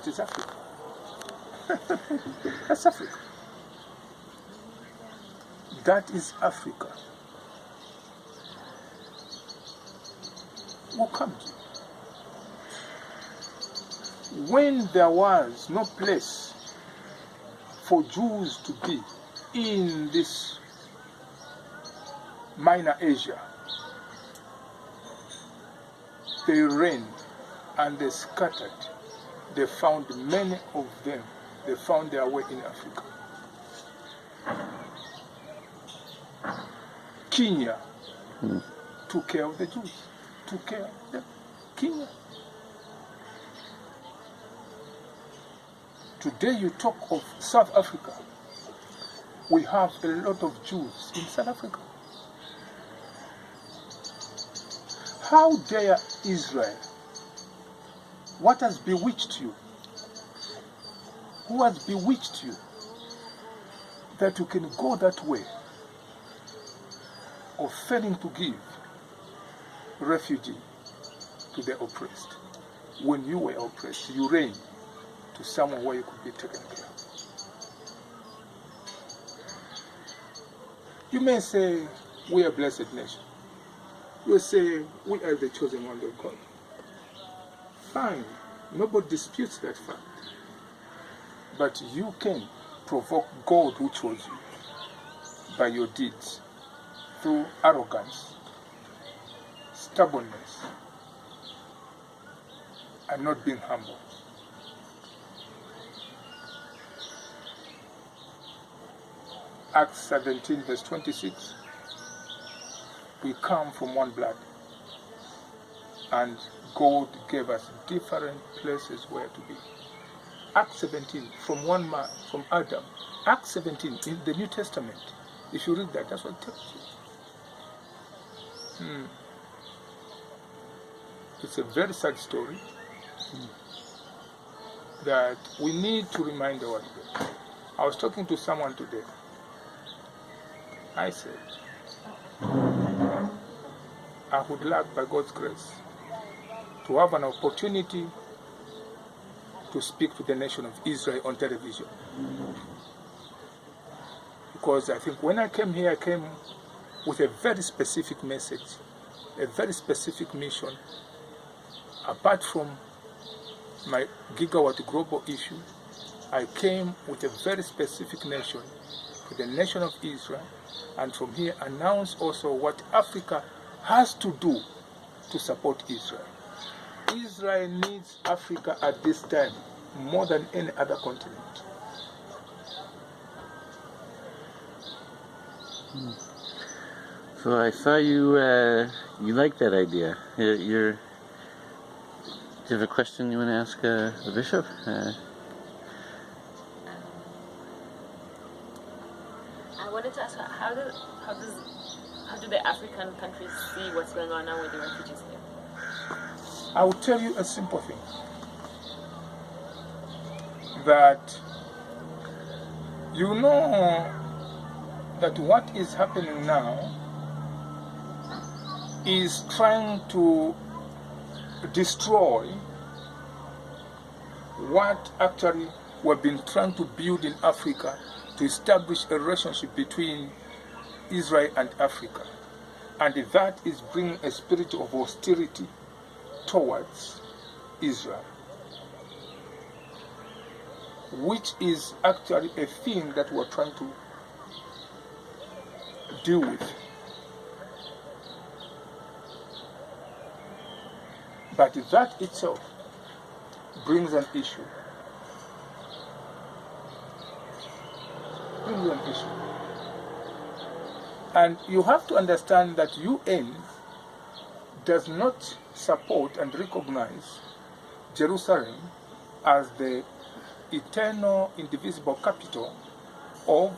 That is Africa. That's Africa. That is Africa. What comes? When there was no place for Jews to be in this Minor Asia, they reigned and they scattered. They found many of them. They found their way in Africa. Kenya took care of the Jews. Took care of them. Kenya. Today you talk of South Africa. We have a lot of Jews in South Africa. How dare Israel? What has bewitched you? Who has bewitched you that you can go that way of failing to give refugee to the oppressed? When you were oppressed, you reigned to someone where you could be taken care of. You may say, we are a blessed nation. You say, we are the chosen one of God. Fine, nobody disputes that fact. But you can provoke God who chose you by your deeds through arrogance, stubbornness, and not being humble. Acts 17 verse 26, we come from one blood, and God gave us different places where to be. Acts 17, from one man, from Adam. Acts 17 in the New Testament. If you read that, that's what it tells you. It's a very sad story that we need to remind ourselves. I was talking to someone today. I said, I would like, by God's grace, to have an opportunity to speak to the nation of Israel on television. Because I think when I came here, I came with a very specific message, a very specific mission. Apart from my gigawatt global issue, I came with a very specific nation, to the nation of Israel, and from here announce also what Africa has to do to support Israel. Israel needs Africa at this time more than any other continent. So I saw you you like that idea. Do you have a question you want to ask the bishop? I wanted to ask, how do the African countries see what's going on now with the refugees here? I will tell you a simple thing. That you know that what is happening now is trying to destroy what actually we've been trying to build in Africa to establish a relationship between Israel and Africa. And that is bringing a spirit of hostility towards Israel, which is actually a thing that we're trying to deal with. But that itself brings an issue. And you have to understand that UN does not support and recognize Jerusalem as the eternal, indivisible capital of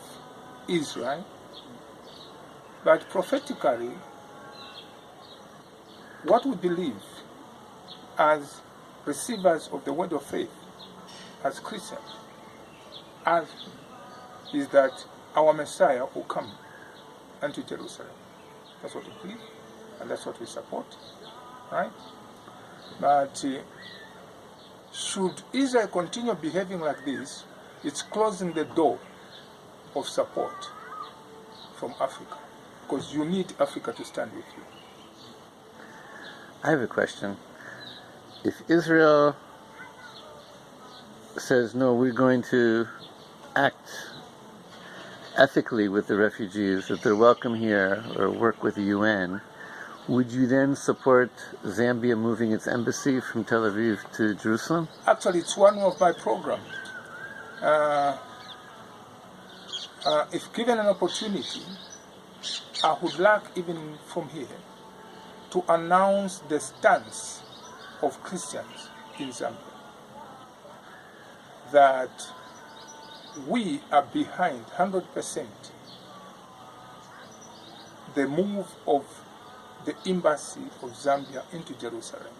Israel, but prophetically, what we believe as receivers of the word of faith, as Christians, is that our Messiah will come unto Jerusalem. That's what we believe, and that's what we support, right? But should Israel continue behaving like this, it's closing the door of support from Africa, because you need Africa to stand with you. I have a question. If Israel says, no, we're going to act ethically with the refugees, that they're welcome here, or work with the UN, would you then support Zambia moving its embassy from Tel Aviv to Jerusalem? Actually, it's one of my programs. If given an opportunity, I would like, even from here, to announce the stance of Christians in Zambia, that we are behind 100% the move of the embassy of Zambia into Jerusalem.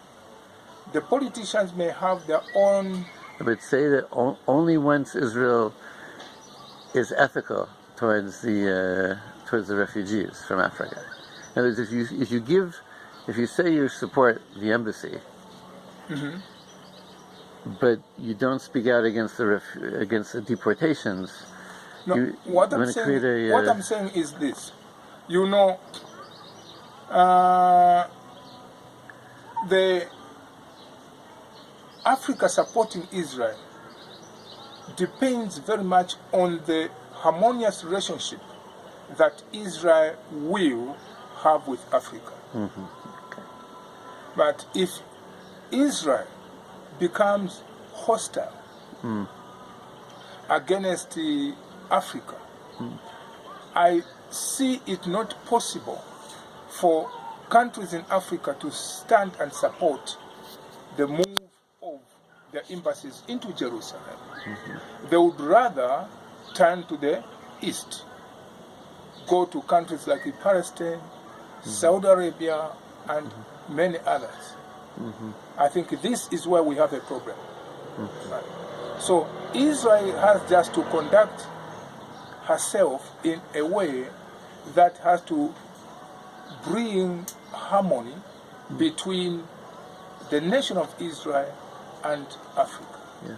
The politicians may have their own... But say that only once Israel is ethical towards the refugees from Africa. In other words, if you say you support the embassy, Mm-hmm. but you don't speak out against the deportations, No, what I'm saying is this. You know, the Africa supporting Israel depends very much on the harmonious relationship that Israel will have with Africa. Mm-hmm. Okay. But if Israel becomes hostile against Africa, I see it not possible for countries in Africa to stand and support the move of their embassies into Jerusalem. Mm-hmm. They would rather turn to the east, go to countries like Palestine, Saudi Arabia, and many others. Mm-hmm. I think this is where we have a problem. Mm-hmm. Right. So Israel has just to conduct herself in a way that has to bring harmony between the nation of Israel and Africa. Yeah.